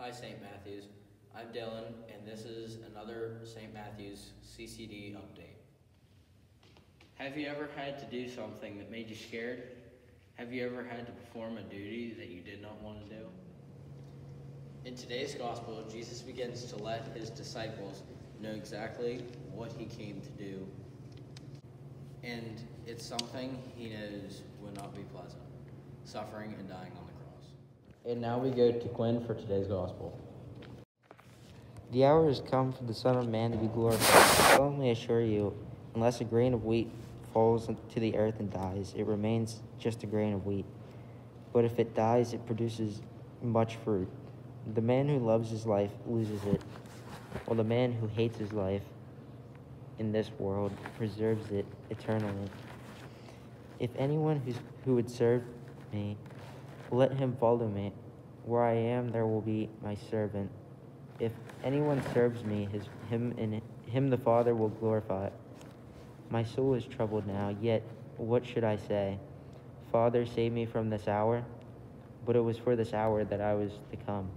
Hi St. Matthews, I'm Dylan and this is another St. Matthews CCD update. Have you ever had to do something that made you scared? Have you ever had to perform a duty that you did not want to do? In today's gospel, Jesus begins to let his disciples know exactly what he came to do. And it's something he knows will not be pleasant, suffering and dying on the cross. And now we go to Quinn for today's gospel. The hour has come for the Son of Man to be glorified. I solemnly assure you, unless a grain of wheat falls to the earth and dies, it remains just a grain of wheat. But if it dies, it produces much fruit. The man who loves his life loses it, while the man who hates his life in this world preserves it eternally. If anyone who would serve me, let him follow me. Where I am, there will be my servant. If anyone serves me, him the Father will glorify. My soul is troubled now, yet what should I say? Father, save me from this hour. But it was for this hour that I was to come.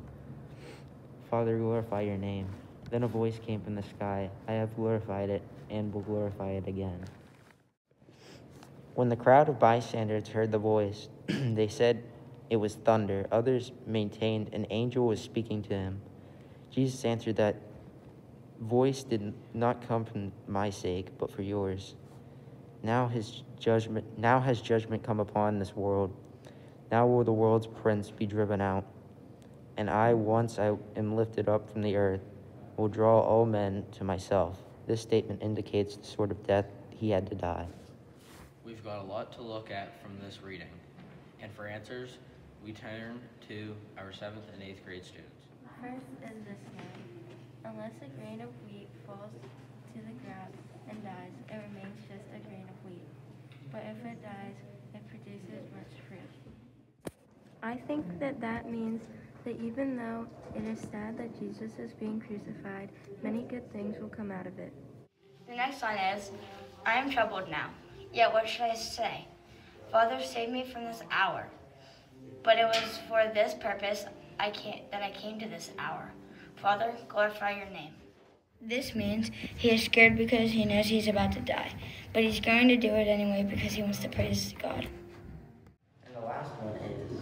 Father, glorify your name. Then a voice came from the sky. I have glorified it and will glorify it again. When the crowd of bystanders heard the voice, they said it was thunder. Others maintained an angel was speaking to him. Jesus answered, that voice did not come from my sake, but for yours. Now has judgment come upon this world. Now will the world's prince be driven out. And I, once I am lifted up from the earth, will draw all men to myself. This statement indicates the sort of death he had to die. We've got a lot to look at from this reading. And for answers, we turn to our 7th and 8th grade students. First is this one. Unless a grain of wheat falls to the ground and dies, it remains just a grain of wheat. But if it dies, it produces much fruit. I think that means that even though it is sad that Jesus is being crucified, many good things will come out of it. The next line is, I am troubled now, yet what should I say? Father, save me from this hour. But it was for this purpose that I came to this hour. Father, glorify your name. This means he is scared because he knows he's about to die, but he's going to do it anyway because he wants to praise God. And the last one is,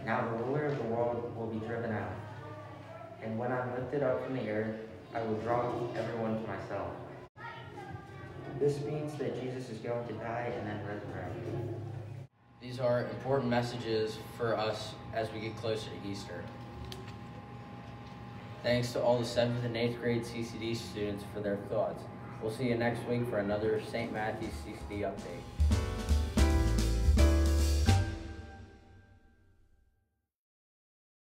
now the ruler of the world will be driven out. And when I'm lifted up from the earth, I will draw everyone to myself. This means that Jesus is going to die and then resurrect. These are important messages for us as we get closer to Easter. Thanks to all the 7th and 8th grade CCD students for their thoughts. We'll see you next week for another St. Matthew's CCD update.